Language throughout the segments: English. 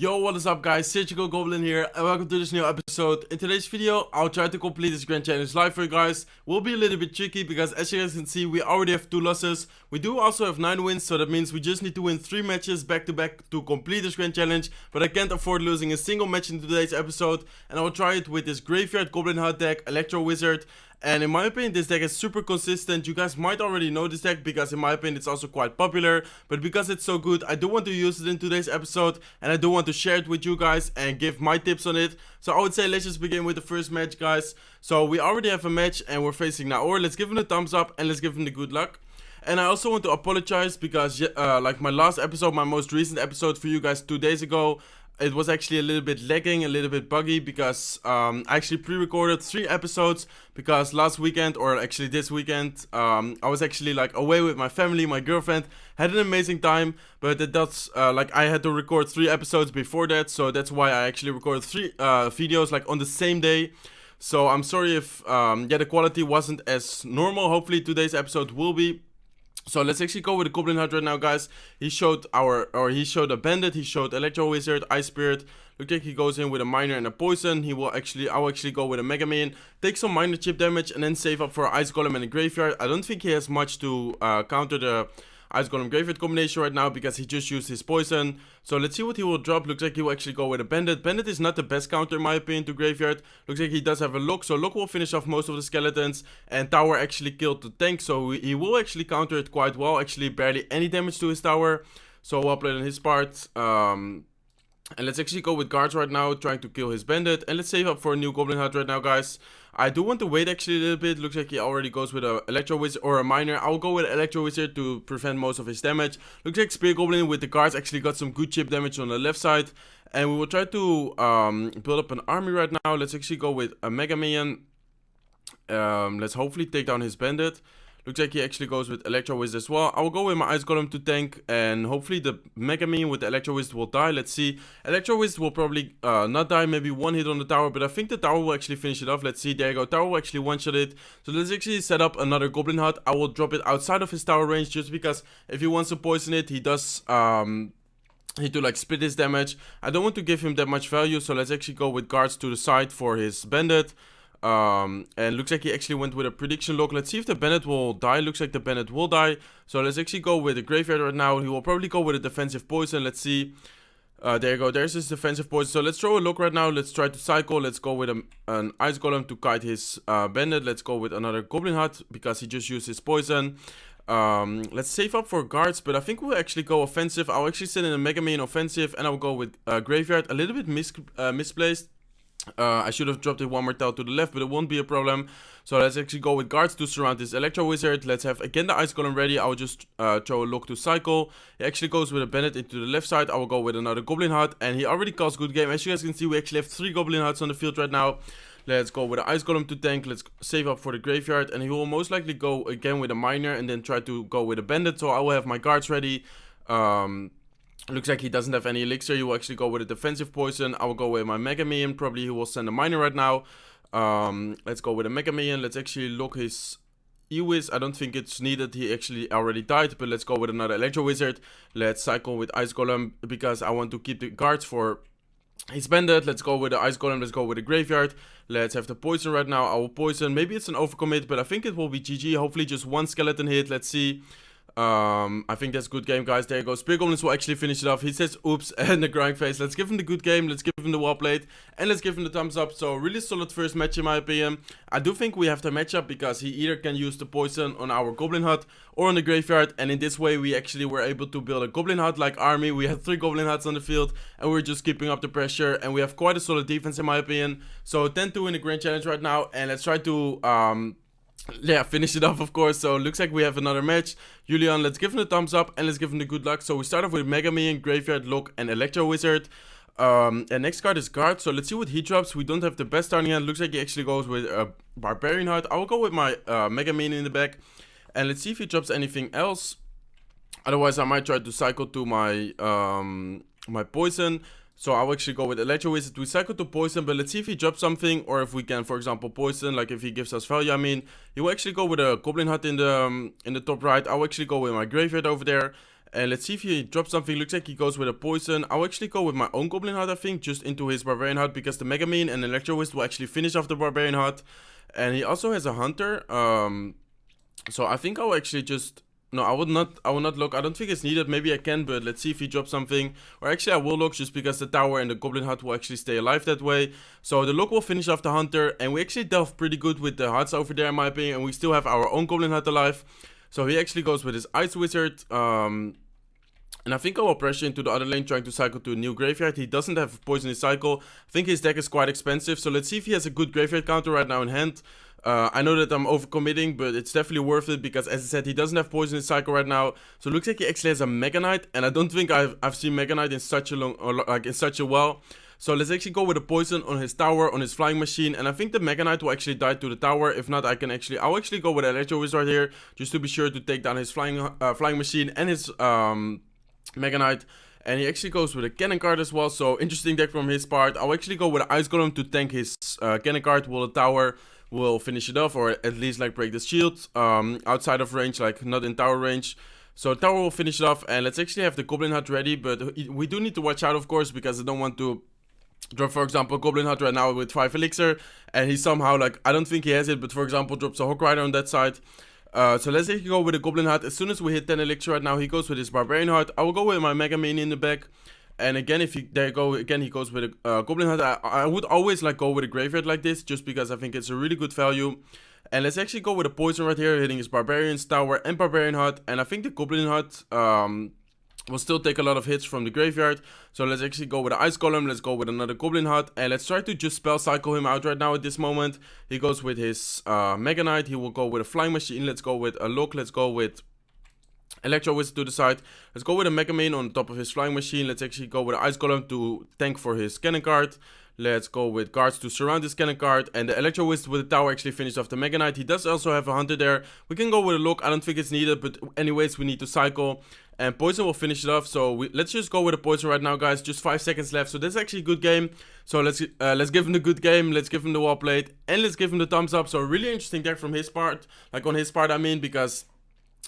Yo, what is up guys, SurgicalGoblin here and welcome to this new episode. In today's video, I'll try to complete this grand challenge live for you guys. Will be a little bit tricky because as you guys can see, we already have 2 losses. We do also have 9 wins, so that means we just need to win 3 matches back to back to complete this grand challenge. But I can't afford losing a single match in today's episode, and I will try it with this Graveyard Goblin Hut deck, Electro Wizard. And in my opinion, this deck is super consistent. You guys might already know this deck because in my opinion it's also quite popular. But because it's so good, I do want to use it in today's episode. And I do want to share it with you guys and give my tips on it. So I would say let's just begin with the first match, guys. So we already have a match and we're facing Naor. Let's give him the thumbs up and let's give him the good luck. And I also want to apologize because like my last episode, my most recent episode for you guys 2 days ago, it was actually a little bit lagging, a little bit buggy because I actually pre-recorded 3 episodes because last weekend, or actually this weekend, I was actually like away with my family, my girlfriend, had an amazing time, but that's like I had to record 3 episodes before that, so that's why I actually recorded 3 videos like on the same day. So I'm sorry if the quality wasn't as normal. Hopefully today's episode will be. So let's actually go with the Goblin Hut right now, guys. He showed a Bandit, he showed Electro Wizard, Ice Spirit. Look like he goes in with a Miner and a Poison. I'll actually go with a Mega Man, take some Miner chip damage, and then save up for Ice Golem and a Graveyard. I don't think he has much to counter the Ice Golem Graveyard combination right now because he just used his Poison. So let's see what he will drop. Looks like he will actually go with a Bandit. Bandit is not the best counter in my opinion to Graveyard. Looks like he does have a Lock, so Lock will finish off most of the skeletons. And Tower actually killed the tank, so he will actually counter it quite well. Actually barely any damage to his Tower. So well played on his part. And let's actually go with guards right now, trying to kill his Bandit. And let's save up for a new Goblin Hut right now, guys. I do want to wait actually a little bit. Looks like he already goes with a Electro Wizard or a Miner. I'll go with Electro Wizard to prevent most of his damage. Looks like Spear Goblin with the guards actually got some good chip damage on the left side. And we will try to build up an army right now. Let's actually go with a Mega Minion. Let's hopefully take down his Bandit. Looks like he actually goes with Electro Wizard as well. I will go with my Ice Golem to tank, and hopefully the Mega Minion with the Electro Wizard will die. Let's see. Electro Wizard will probably not die, maybe 1 hit on the tower, but I think the tower will actually finish it off. Let's see. There you go. Tower will actually one-shot it. So let's actually set up another Goblin Hut. I will drop it outside of his tower range just because if he wants to poison it, he does need to like split his damage. I don't want to give him that much value, so let's actually go with guards to the side for his Bandit. And looks like he actually went with a prediction lock. Let's see if the Bandit will die. Looks like the Bandit will die. So let's actually go with the Graveyard right now. He will probably go with a defensive poison. Let's see. There you go. There's his defensive poison. So let's throw a lock right now. Let's try to cycle. Let's go with an Ice Golem to kite his Bandit. Let's go with another Goblin Hut because he just used his poison. Let's save up for guards, but I think we'll actually go offensive. I'll actually send in a Mega Man offensive, and I'll go with Graveyard. A little bit misplaced. I should have dropped it 1 more tile to the left, but it won't be a problem. So let's actually go with guards to surround this Electro Wizard. Let's have again the Ice Golem ready. I'll just throw a lock to cycle. He actually goes with a Bandit into the left side. I will go with another Goblin Hut, and he already calls good game. As you guys can see, we actually have 3 Goblin Huts on the field right now. Let's go with the Ice Golem to tank. Let's save up for the Graveyard, and he will most likely go again with a Miner and then try to go with a Bandit. So I will have my guards ready. Looks like he doesn't have any elixir. He will actually go with a defensive poison. I will go with my Mega Minion. Probably he will send a Miner right now. Let's go with a Mega Minion. Let's actually lock his E-Wiz. I don't think it's needed. He actually already died. But let's go with another Electro Wizard. Let's cycle with Ice Golem because I want to keep the guards for his Bandit. Let's go with the Ice Golem. Let's go with the Graveyard. Let's have the poison right now. I will poison. Maybe it's an overcommit, but I think it will be GG. Hopefully just 1 skeleton hit. Let's see. I think that's a good game, guys. There you go. Spear Goblins will actually finish it off. He says oops and the crying face. Let's give him the good game. Let's give him the well played. And let's give him the thumbs up. So really solid first match in my opinion. I do think we have the matchup because he either can use the poison on our Goblin Hut or on the Graveyard. And in this way we actually were able to build a Goblin Hut like army. We had 3 Goblin Huts on the field and we're just keeping up the pressure. And we have quite a solid defense in my opinion. So 10-2 in the Grand Challenge right now. And let's try to finish it off, of course. So looks like we have another match. Julian, let's give him the thumbs up and let's give him the good luck. So we start off with Mega Minion, Graveyard, Lock, and Electro Wizard. And next card is Guard. So let's see what he drops. We don't have the best starting hand. Looks like he actually goes with a Barbarian Hut. I will go with my Mega Minion in the back. And let's see if he drops anything else. Otherwise, I might try to cycle to my my Poison. So I'll actually go with Electro Wizard. We cycle to Poison, but let's see if he drops something, or if we can, for example, Poison, like if he gives us value. I mean, he will actually go with a Goblin Hut in the top right. I'll actually go with my Graveyard over there. And let's see if he drops something. Looks like he goes with a poison. I'll actually go with my own Goblin Hut, I think, just into his Barbarian Hut, because the Mega Mean and Electro Wisp will actually finish off the Barbarian Hut. And he also has a Hunter. So I think I'll actually just... No, I will not look. I don't think it's needed. Maybe I can, but let's see if he drops something. Or actually I will look, just because the tower and the Goblin Hut will actually stay alive that way. So the look will finish off the Hunter. And we actually delved pretty good with the huts over there, in my opinion. And we still have our own Goblin Hut alive. So he actually goes with his Ice Wizard. And I think I will pressure into the other lane, trying to cycle to a new graveyard. He doesn't have Poisonous Cycle. I think his deck is quite expensive. So let's see if he has a good graveyard counter right now in hand. I know that I'm overcommitting, but it's definitely worth it, because as I said, he doesn't have Poisonous Cycle right now. So it looks like he actually has a Mega Knight, and I don't think I've seen Mega Knight in such a long, or like in such a while. So let's actually go with a poison on his tower, on his flying machine, and I think the Mega Knight will actually die to the tower. If not, I'll actually go with Electro Wizard here, just to be sure to take down his flying machine and his Mega Knight. And he actually goes with a cannon card as well, so interesting deck from his part. I'll actually go with an Ice Golem to tank his cannon card, while the tower will finish it off, or at least like break the shield outside of range, like not in tower range. So tower will finish it off, and let's actually have the Goblin Hut ready, but we do need to watch out, of course, because I don't want to drop, for example, Goblin Hut right now with 5 elixir, and he somehow, like, I don't think he has it, but for example drops a Hawk Rider on that side. So let's actually go with the Goblin Hut. As soon as we hit 10 elixir right now, he goes with his Barbarian Hut. I will go with my Mega Mini in the back. And again, there you go, again he goes with a Goblin Hut. I would always like go with a graveyard like this, just because I think it's a really good value. And let's actually go with a poison right here, hitting his Barbarian's tower and Barbarian Hut. And I think the Goblin Hut will still take a lot of hits from the graveyard. So let's actually go with an Ice Golem, let's go with another Goblin Hut, and let's try to just spell cycle him out right now at this moment. He goes with his Mega Knight, he will go with a Flying Machine, let's go with a Look, let's go with Electro Wizard to the side. Let's go with a Mega Man on top of his Flying Machine. Let's actually go with an Ice Golem to tank for his cannon card. Let's go with guards to surround his cannon card. And the Electro Wizard with the tower actually finished off the Mega Knight. He does also have a Hunter there. We can go with a Look. I don't think it's needed, but anyways, we need to cycle. And Poison will finish it off. So let's just go with a Poison right now, guys. Just 5 seconds left. So that's actually a good game. So let's give him the good game. Let's give him the wall plate. And let's give him the thumbs up. So really interesting deck from his part. Like on his part, I mean, because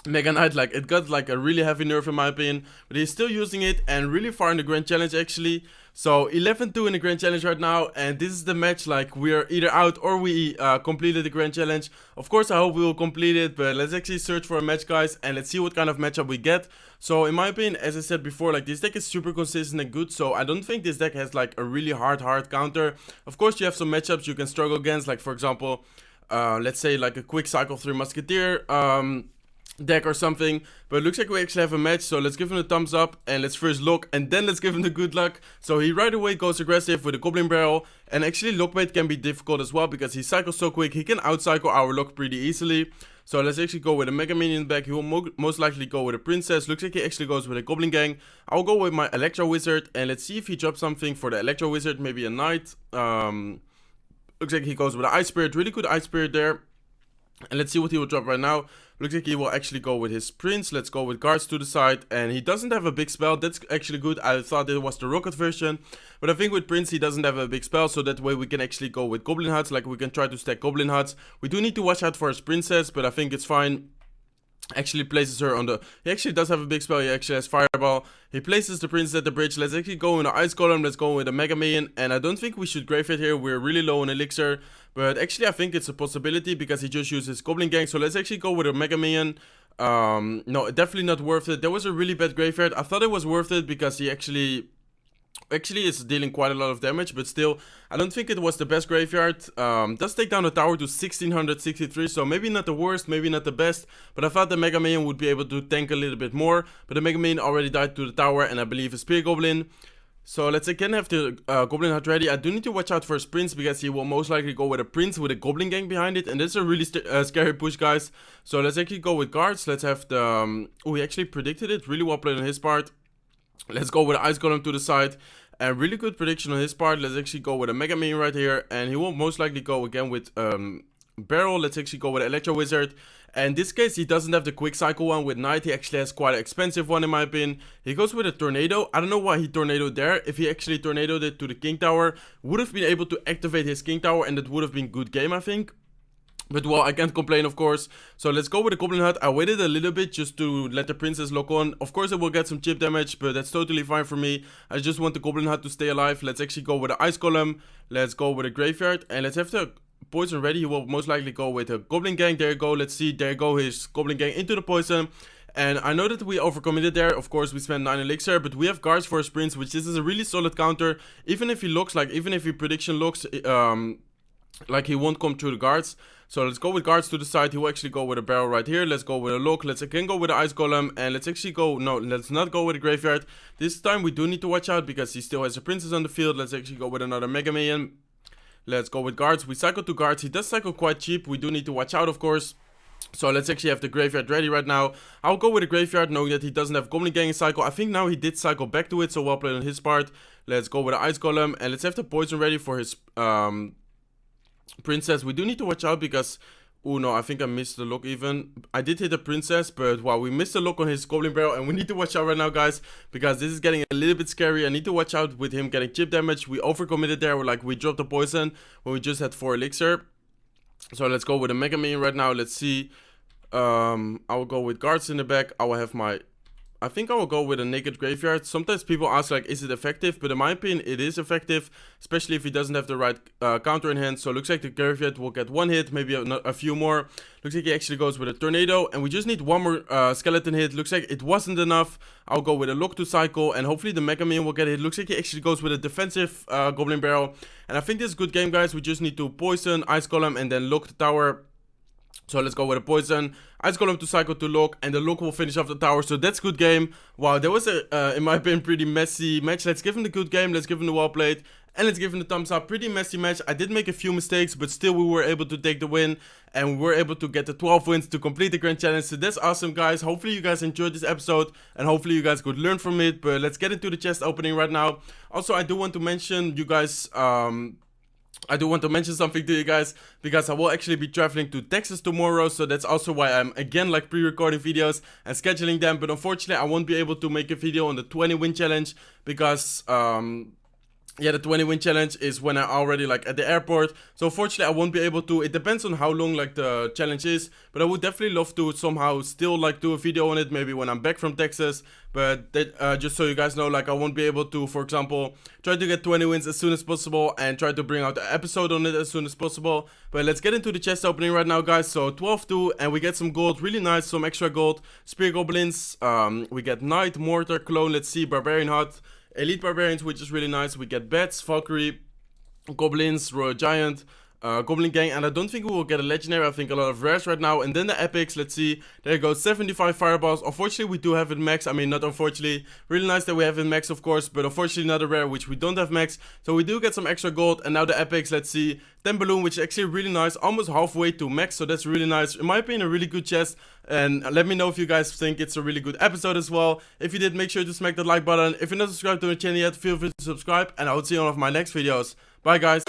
Mega Knight, like, it got like a really heavy nerf in my opinion, but he's still using it and really far in the Grand Challenge actually. So 11-2 in the Grand Challenge right now, and this is the match, like, we are either out or we completed the Grand Challenge. Of course I hope we will complete it, but let's actually search for a match, guys, and let's see what kind of matchup we get. So in my opinion, as I said before, like, this deck is super consistent and good, so I don't think this deck has like a really hard counter. Of course you have some matchups you can struggle against, like for example, let's say like a quick cycle 3 Musketeer deck or something, but it looks like we actually have a match. So let's give him the thumbs up and let's first look, and then let's give him the good luck. So he right away goes aggressive with a Goblin Barrel, and actually lockbait can be difficult as well because he cycles so quick. He can outcycle our lock pretty easily. So let's actually go with a Mega Minion back. He will most likely go with a Princess. Looks like he actually goes with a Goblin Gang. I'll go with my Electro Wizard, and let's see if he drops something for the Electro Wizard, maybe a Knight. Looks like he goes with an Ice Spirit, really good Ice Spirit there. And let's see what he will drop right now. Looks like he will actually go with his Prince. Let's go with guards to the side. And he doesn't have a big spell. That's actually good. I thought it was the rocket version. But I think with Prince he doesn't have a big spell. So that way we can actually go with Goblin Huts. Like we can try to stack Goblin Huts. We do need to watch out for his Princess, but I think it's fine. Actually places her on the... He actually does have a big spell. He actually has Fireball. He places the Princess at the bridge. Let's actually go in the Ice Golem. Let's go with a Mega Minion. And I don't think we should Graveyard here. We're really low on Elixir. But actually I think it's a possibility because he just uses Goblin Gang. So let's actually go with a Mega Minion. No, definitely not worth it. There was a really bad Graveyard. I thought it was worth it because he actually is dealing quite a lot of damage, but still I don't think it was the best Graveyard. Does take down the tower to 1663, so maybe not the worst, maybe not the best, but I thought the Mega Minion would be able to tank a little bit more. But the Mega Minion already died to the tower, and I believe a Spear Goblin. So let's again have the Goblin Hut ready. I do need to watch out for his Prince because he will most likely go with a Prince with a Goblin Gang behind it, and that's a really scary push, guys. So let's actually go with guards. Let's have the oh, he actually predicted it, really well played on his part. Let's go with Ice Golem to the side. And really good prediction on his part. Let's actually go with a Mega Minion right here. And he will most likely go again with Barrel. Let's actually go with Electro Wizard. And in this case, he doesn't have the quick cycle one with Knight. He actually has quite an expensive one in my opinion. He goes with a Tornado. I don't know why he Tornadoed there. If he actually Tornadoed it to the King Tower, would have been able to activate his King Tower, and that would have been good game, I think. But well, I can't complain, of course. So let's go with the Goblin Hut. I waited a little bit just to let the princess lock on. Of course, it will get some chip damage, but that's totally fine for me. I just want the Goblin Hut to stay alive. Let's actually go with the Ice Golem. Let's go with a Graveyard. And let's have the poison ready. He will most likely go with a Goblin Gang. There you go. Let's see. There you go. His Goblin Gang into the poison. And I know that we overcommitted there. Of course, we spent 9 elixir, but we have guards for his prince, which this is a really solid counter. Even if he looks like, even if he prediction looks like he won't come through the guards. So let's go with guards to the side. He will actually go with a barrel right here. Let's go with a lock. Let's again go with the Ice Golem. And let's actually go, no, let's not go with the Graveyard. This time we do need to watch out because he still has a princess on the field. Let's actually go with another Mega Minion. Let's go with guards. We cycle to guards. He does cycle quite cheap. We do need to watch out, of course. So let's actually have the Graveyard ready right now. I'll go with the Graveyard knowing that he doesn't have Goblin Gang in cycle. I think now he did cycle back to it, so well played on his part. Let's go with the Ice Golem. And let's have the poison ready for his princess. We do need to watch out because... Oh no, I think I missed the lock even. I did hit the princess, but wow, we missed the lock on his Goblin Barrel. And we need to watch out right now, guys, because this is getting a little bit scary. I need to watch out with him getting chip damage. We overcommitted there. We dropped the poison when we just had 4 elixir. So let's go with a Mega Minion right now. Let's see. I will go with guards in the back. I will have my... I think I will go with a naked Graveyard. Sometimes people ask like, is it effective? But in my opinion, it is effective, especially if he doesn't have the right counter in hand. So it looks like the Graveyard will get 1 hit, maybe a few more. Looks like he actually goes with a Tornado, and we just need 1 more skeleton hit. Looks like it wasn't enough. I'll go with a lock to cycle, and hopefully the Mega Minion will get hit. Looks like he actually goes with a defensive Goblin Barrel. And I think this is a good game, guys. We just need to poison, Ice Golem, and then lock the tower. So let's go with a poison, Ice Golem to cycle to lock, and the lock will finish off the tower. So that's a good game. Wow, that was a, in my opinion, pretty messy match. Let's give him the good game, let's give him the well played, and let's give him the thumbs up. Pretty messy match. I did make a few mistakes, but still we were able to take the win, and we were able to get the 12 wins to complete the Grand Challenge. So that's awesome, guys. Hopefully you guys enjoyed this episode, and hopefully you guys could learn from it. But let's get into the chest opening right now. Also, I do want to mention you guys... I do want to mention something to you guys, because I will actually be traveling to Texas tomorrow, so that's also why I'm again like pre-recording videos and scheduling them. But unfortunately I won't be able to make a video on the 20 win challenge because yeah, the 20 win challenge is when I'm already like at the airport. So unfortunately I won't be able to. It depends on how long like the challenge is, but I would definitely love to somehow still like do a video on it, maybe when I'm back from Texas. But that, just so you guys know, like I won't be able to, for example, try to get 20 wins as soon as possible and try to bring out an episode on it as soon as possible. But let's get into the chest opening right now, guys. So 12-2, and we get some gold, really nice, some extra gold. Spear Goblins, we get Knight, Mortar, Clone, let's see, Barbarian Hut, Elite Barbarians, which is really nice. We get Bats, Valkyrie, Goblins, Royal Giant, Goblin Gang, and I don't think we will get a legendary. I think a lot of rares right now. And then the epics, let's see, there you go, 75 fireballs. Unfortunately we do have it max. I mean, not unfortunately, really nice that we have it max, of course, but unfortunately not a rare, which we don't have max. So we do get some extra gold. And now the epics, let's see, 10 balloon, which is actually really nice, almost halfway to max, so that's really nice. In my opinion, a really good chest. And let me know if you guys think it's a really good episode as well. If you did, make sure to smack that like button. If you're not subscribed to the channel yet, feel free to subscribe, and I will see you on one of my next videos. Bye, guys.